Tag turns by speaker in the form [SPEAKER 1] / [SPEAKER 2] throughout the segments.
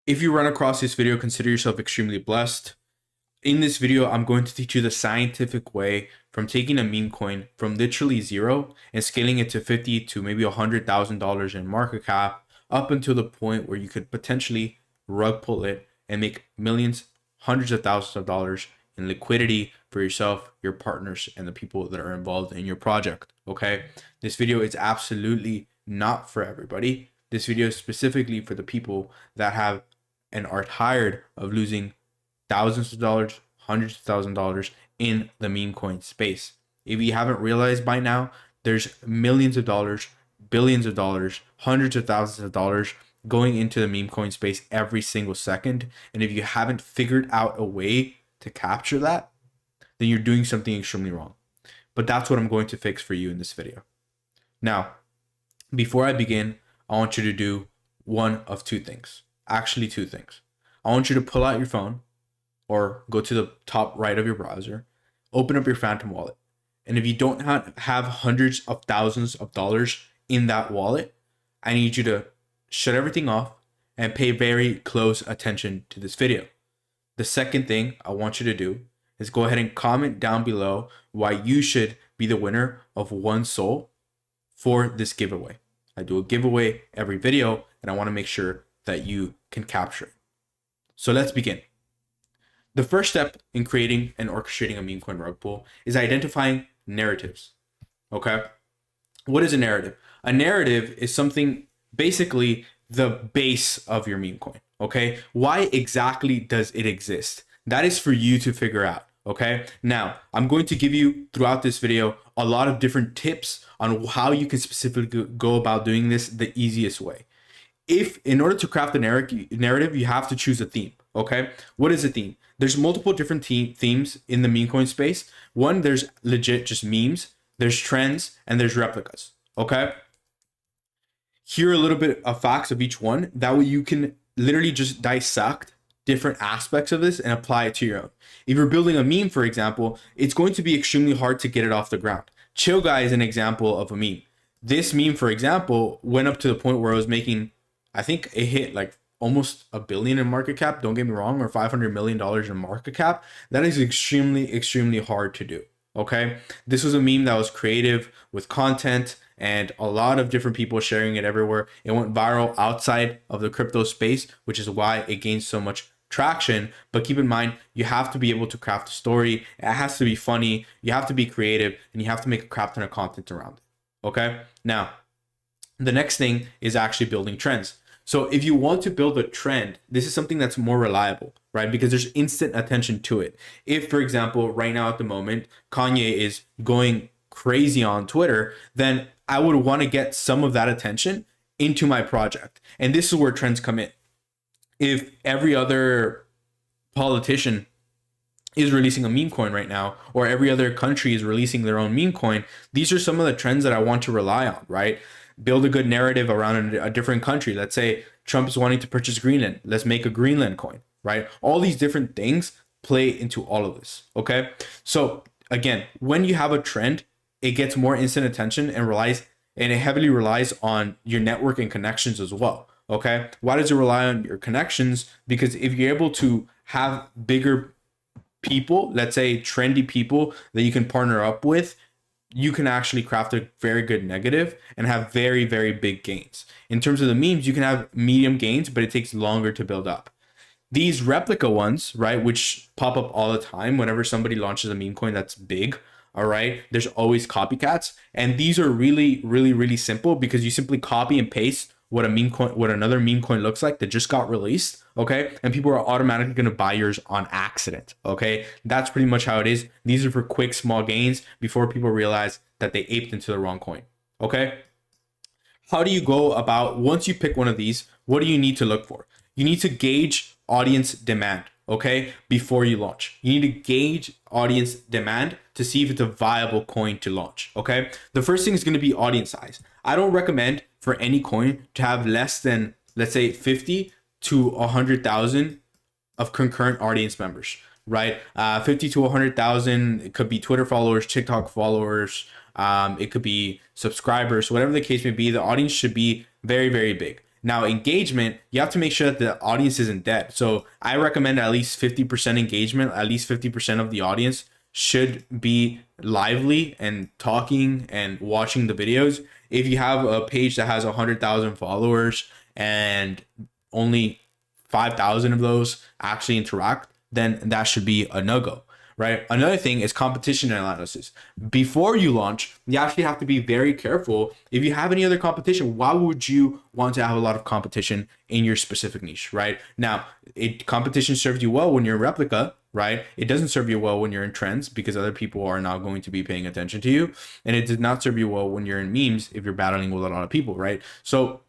[SPEAKER 1] If you run across this video, consider yourself extremely blessed. In this video, I'm going to teach you the scientific way from taking a meme coin from literally zero and scaling it to 50 to maybe $100,000 in market cap up until the point where you could potentially rug pull it and make millions, hundreds of thousands of dollars in liquidity for yourself, your partners, and the people that are involved in your project. Okay, this video is absolutely not for everybody. This video is specifically for the people that have and are tired of losing thousands of dollars, hundreds of thousands of dollars in the meme coin space. If you haven't realized by now, there's millions of dollars, billions of dollars, hundreds of thousands of dollars going into the meme coin space every single second. And if you haven't figured out a way to capture that, then you're doing something extremely wrong. But that's what I'm going to fix for you in this video. Now, before I begin, I want you to do one of two things. Actually, two things. I want you to pull out your phone or go to the top right of your browser, open up your Phantom wallet. And if you don't have hundreds of thousands of dollars in that wallet, I need you to shut everything off and pay very close attention to this video. The second thing I want you to do is go ahead and comment down below why you should be the winner of one soul for this giveaway. I do a giveaway every video and I want to make sure that you can capture it. So let's begin. The first step in creating and orchestrating a meme coin rug pull is identifying narratives. Okay. What is a narrative? A narrative is something, basically the base of your meme coin. Okay. Why exactly does it exist? That is for you to figure out. Okay. Now I'm going to give you throughout this video a lot of different tips on how you can specifically go about doing this the easiest way. If in order to craft a narrative, you have to choose a theme. Okay. What is a theme? There's multiple different themes in the meme coin space. One, there's legit just memes, there's trends, and there's replicas. Okay. Here are a little bit of facts of each one. That way you can literally just dissect different aspects of this and apply it to your own. If you're building a meme, for example, it's going to be extremely hard to get it off the ground. Chill Guy is an example of a meme. This meme, for example, went up to the point where it was making, I think it hit like almost $1 billion in market cap. Don't get me wrong, or $500 million in market cap. That is extremely hard to do. Okay. This was a meme that was creative with content and a lot of different people sharing it everywhere. It went viral outside of the crypto space, which is why it gained so much traction. But keep in mind, you have to be able to craft a story. It has to be funny. You have to be creative and you have to make a crap ton of content around it. Okay. Now, the next thing is actually building trends. So if you want to build a trend, this is something that's more reliable, right? Because there's instant attention to it. If, for example, right now at the moment, Kanye is going crazy on Twitter, then I would want to get some of that attention into my project. And this is where trends come in. If every other politician is releasing a meme coin right now, or every other country is releasing their own meme coin, these are some of the trends that I want to rely on, right? Build a good narrative around a different country. Let's say Trump is wanting to purchase Greenland. Let's make a Greenland coin, right? All these different things play into all of this, okay? So again, when you have a trend, it gets more instant attention and it heavily relies on your network and connections as well, okay? Why does it rely on your connections? Because if you're able to have bigger people, let's say trendy people that you can partner up with, you can actually craft a very good negative and have very big gains. In terms of the memes, you can have medium gains, but it takes longer to build up. These replica ones, right, which pop up all the time whenever somebody launches a meme coin that's big, all right, there's always copycats. And these are really simple because you simply copy and paste what another meme coin looks like that just got released, okay? And people are automatically going to buy yours on accident, okay? That's pretty much how it is. These are for quick, small gains before people realize that they aped into the wrong coin, okay? How do you go about, once you pick one of these, what do you need to look for? You need to gauge audience demand, okay? Before you launch. You need to gauge audience demand to see if it's a viable coin to launch, okay? The first thing is going to be audience size. I don't recommend for any coin to have less than, let's say, 50 to 100,000 of concurrent audience members, right? 50 to 100,000, it could be Twitter followers, TikTok followers, it could be subscribers, whatever the case may be. The audience should be very big. Now, engagement, you have to make sure that the audience isn't dead. So I recommend at least 50% engagement. At least 50% of the audience should be lively and talking and watching the videos. If you have a page that has 100,000 followers and only 5,000 of those actually interact, then that should be a no-go, right? Another thing is competition analysis. Before you launch, you actually have to be very careful. If you have any other competition, why would you want to have a lot of competition in your specific niche, right? Now, competition serves you well when you're a replica, right? It doesn't serve you well when you're in trends because other people are not going to be paying attention to you. And it does not serve you well when you're in memes if you're battling with a lot of people, right? So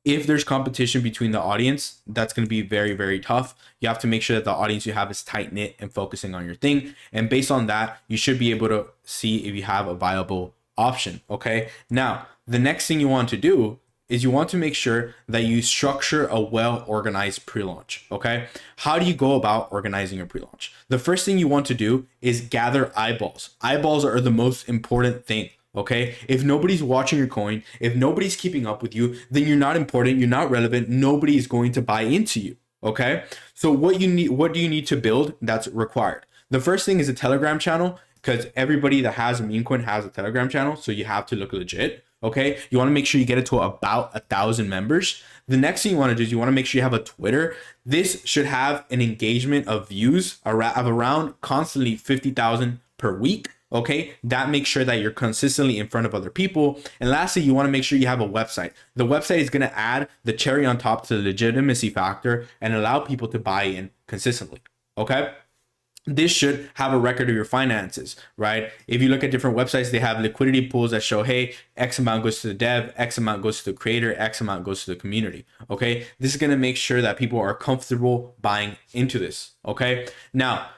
[SPEAKER 1] if there's competition between the audience, that's going to be very, very tough. You have to make sure that the audience you have is tight knit and focusing on your thing. And based on that, you should be able to see if you have a viable option. Okay. Now, the next thing you want to do is you want to make sure that you structure a well-organized pre-launch. Okay. How do you go about organizing your pre-launch? The first thing you want to do is gather eyeballs. Eyeballs are the most important thing. Okay. If nobody's watching your coin, if nobody's keeping up with you, then you're not important. You're not relevant. Nobody is going to buy into you. Okay. So what do you need to build that's required? The first thing is a Telegram channel, because everybody that has a meme coin has a Telegram channel. So you have to look legit. Okay. You want to make sure you get it to about 1,000 members. The next thing you want to do is you want to make sure you have a Twitter. This should have an engagement of views of around constantly 50,000 per week. Okay, that makes sure that you're consistently in front of other people. And lastly, you want to make sure you have a website. The website is going to add the cherry on top to the legitimacy factor and allow people to buy in consistently. Okay. This should have a record of your finances, right? If you look at different websites, they have liquidity pools that show, hey, X amount goes to the dev, X amount goes to the creator, X amount goes to the community. Okay. This is going to make sure that people are comfortable buying into this. Okay. Now,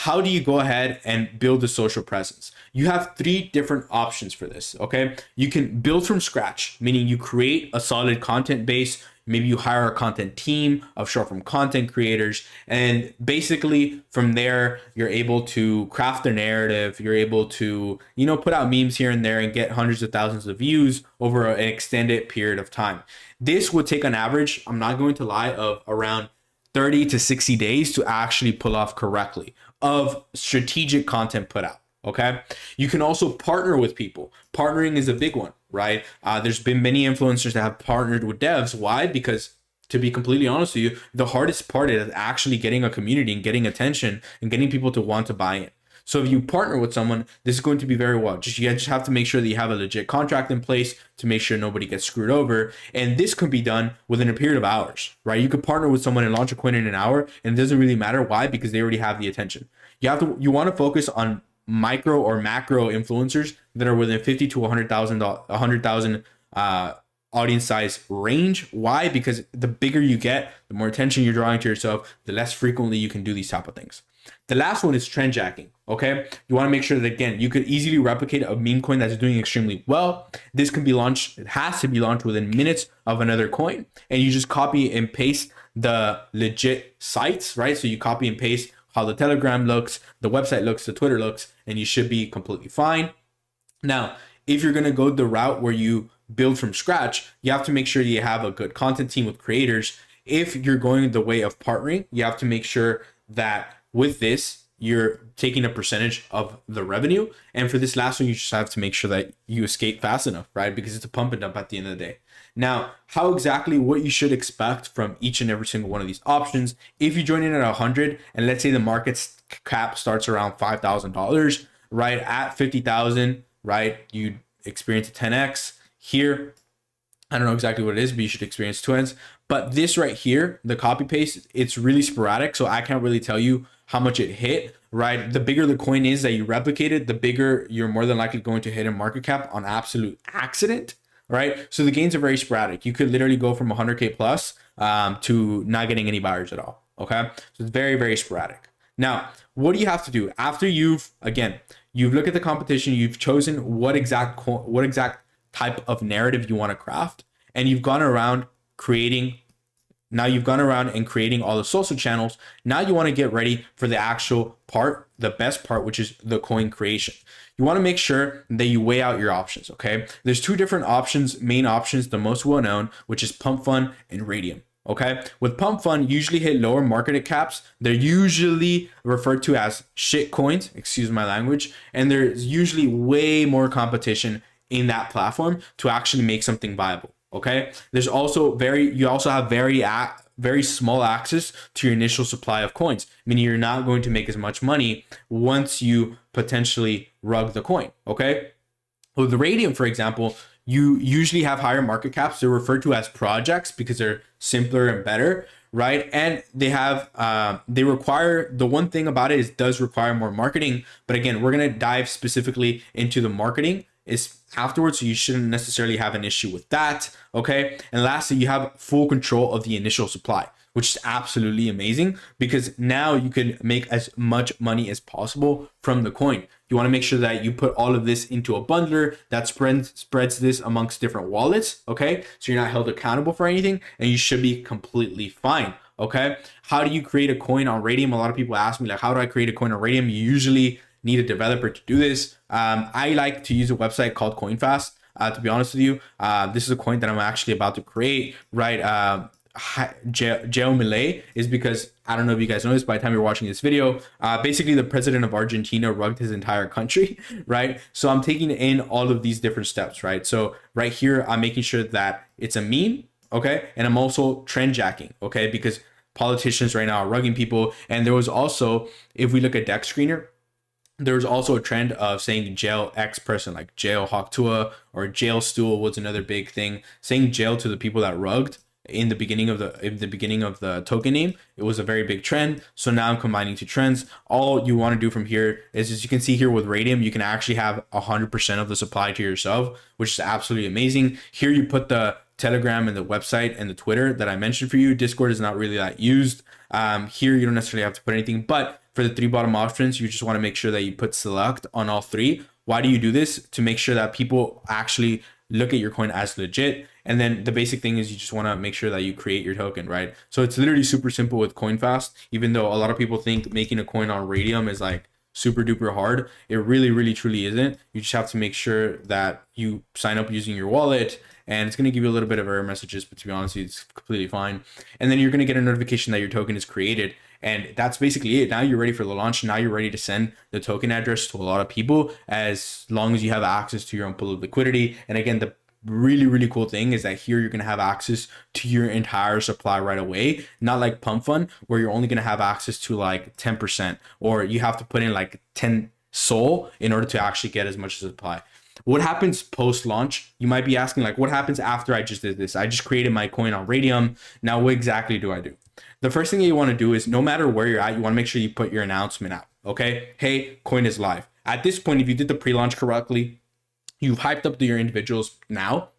[SPEAKER 1] how do you go ahead and build a social presence? You have 3 different options for this, okay? You can build from scratch, meaning you create a solid content base. Maybe you hire a content team of short form content creators. And basically from there, you're able to craft a narrative. You're able to, put out memes here and there and get hundreds of thousands of views over an extended period of time. This would take an average, I'm not going to lie, of around 30 to 60 days to actually pull off correctly of strategic content put out. Okay. You can also partner with people. Partnering is a big one, right? There's been many influencers that have partnered with devs. Why? Because to be completely honest with you, the hardest part is actually getting a community and getting attention and getting people to want to buy in. So if you partner with someone, this is going to be very well. You just have to make sure that you have a legit contract in place to make sure nobody gets screwed over. And this could be done within a period of hours, right? You could partner with someone and launch a coin in an hour, and it doesn't really matter. Why? Because they already have the attention. You want to focus on micro or macro influencers that are within 50 to 100,000 audience size range. Why? Because the bigger you get, the more attention you're drawing to yourself, the less frequently you can do these type of things. The last one is trend jacking. Okay. You want to make sure that, again, you could easily replicate a meme coin that's doing extremely well. This can be launched. It has to be launched within minutes of another coin. And you just copy and paste the legit sites, right? So you copy and paste how the Telegram looks, the website looks, the Twitter looks, and you should be completely fine. Now, if you're going to go the route where you build from scratch, you have to make sure you have a good content team with creators. If you're going the way of partnering, you have to make sure that with this, you're taking a percentage of the revenue. And for this last one, you just have to make sure that you escape fast enough, right? Because it's a pump and dump at the end of the day. Now, how exactly what you should expect from each and every single one of these options. If you join in at 100 and let's say the market cap starts around $5,000, right? At 50,000, right? You experience a 10x here. I don't know exactly what it is, but you should experience 2x. But this right here, the copy paste, it's really sporadic. So I can't really tell you how much it hit, right? The bigger the coin is that you replicated, the bigger you're more than likely going to hit in market cap on absolute accident, right? So the gains are very sporadic. You could literally go from 100K plus to not getting any buyers at all, okay? So it's very, very sporadic. Now, what do you have to do? After you've looked at the competition, you've chosen what exact type of narrative you want to craft, and you've gone around creating Now you've gone around and creating all the social channels. Now you want to get ready for the actual part, the best part, which is the coin creation. You want to make sure that you weigh out your options, okay? There's two different options, main options, the most well-known, which is Pump.Fun and Radium. Okay, with Pump.Fun, usually hit lower market caps. They're usually referred to as shit coins, excuse my language, and there's usually way more competition in that platform to actually make something viable. Okay, there's also you also have very small access to your initial supply of coins, meaning you're not going to make as much money once you potentially rug the coin. Okay, with the Radium, for example, you usually have higher market caps. They're referred to as projects because they're simpler and better, right? And they require, the one thing about it is does require more marketing. But again, we're going to dive specifically into the marketing is afterwards, so you shouldn't necessarily have an issue with that. Okay. And lastly, you have full control of the initial supply, which is absolutely amazing because now you can make as much money as possible from the coin. You want to make sure that you put all of this into a bundler that spreads this amongst different wallets. Okay. So you're not held accountable for anything and you should be completely fine. Okay. How do you create a coin on Radium? A lot of people ask me, like, how do I create a coin on Radium? You usually need a developer to do this. I like to use a website called coinsfast. To be honest with you, this is a coin that I'm actually about to create, right? Geo Millet is because I don't know if you guys know this by the time you're watching this video, basically the president of Argentina rugged his entire country, right? So I'm taking in all of these different steps, right? So right here, I'm making sure that it's a meme, okay? And I'm also trend jacking, okay? Because politicians right now are rugging people. And there was also, if we look at Deck Screener, there's also a trend of saying jail X person, like jail Hawktua or jail Stool was another big thing. Saying jail to the people that rugged in the beginning of the token name, it was a very big trend. So now I'm combining two trends. All you want to do from here is, as you can see here with Radium, you can actually have 100% of the supply to yourself, which is absolutely amazing. Here you put the Telegram and the website and the Twitter that I mentioned for you. Discord is not really that used. Here you don't necessarily have to put anything, but for the three bottom options, you just want to make sure that you put select on all three. Why do you do this? To make sure that people actually look at your coin as legit. And then the basic thing is you just want to make sure that you create your token, right? So it's literally super simple with CoinFast, even though a lot of people think making a coin on Radium is like super duper hard. It really, really, truly isn't. You just have to make sure that you sign up using your wallet, and it's going to give you a little bit of error messages, but to be honest, it's completely fine. And then you're going to get a notification that your token is created. And that's basically it. Now you're ready for the launch. Now you're ready to send the token address to a lot of people, as long as you have access to your own pool of liquidity. And again, the really, really cool thing is that here you're going to have access to your entire supply right away. Not like Pump.Fun, where you're only going to have access to like 10%, or you have to put in like 10 SOL in order to actually get as much supply. What happens post-launch? You might be asking, like, what happens after I just did this? I just created my coin on Radium. Now, what exactly do I do? The first thing that you want to do is, no matter where you're at, you want to make sure you put your announcement out. Okay? Hey, coin is live. At this point, if you did the pre-launch correctly, you've hyped up your individuals now,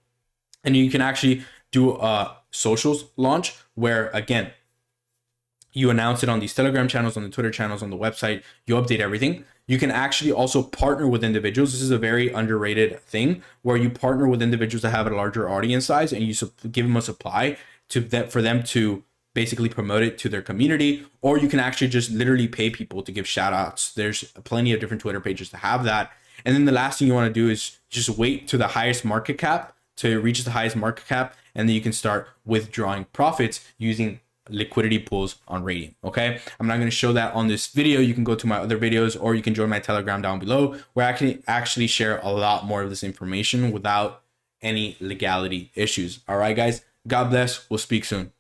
[SPEAKER 1] and you can actually do a socials launch where, again, you announce it on these Telegram channels, on the Twitter channels, on the website, you update everything. You can actually also partner with individuals. This is a very underrated thing where you partner with individuals that have a larger audience size, and you give them a supply for them to basically promote it to their community. Or you can actually just literally pay people to give shout outs. There's plenty of different Twitter pages to have that. And then the last thing you want to do is just wait to the highest market cap, to reach the highest market cap, and then you can start withdrawing profits using liquidity pools on Radium. Okay, I'm not going to show that on this video. You can go to my other videos, or you can join my Telegram down below, where I can actually share a lot more of this information without any legality issues. All right, guys, God bless. We'll speak soon.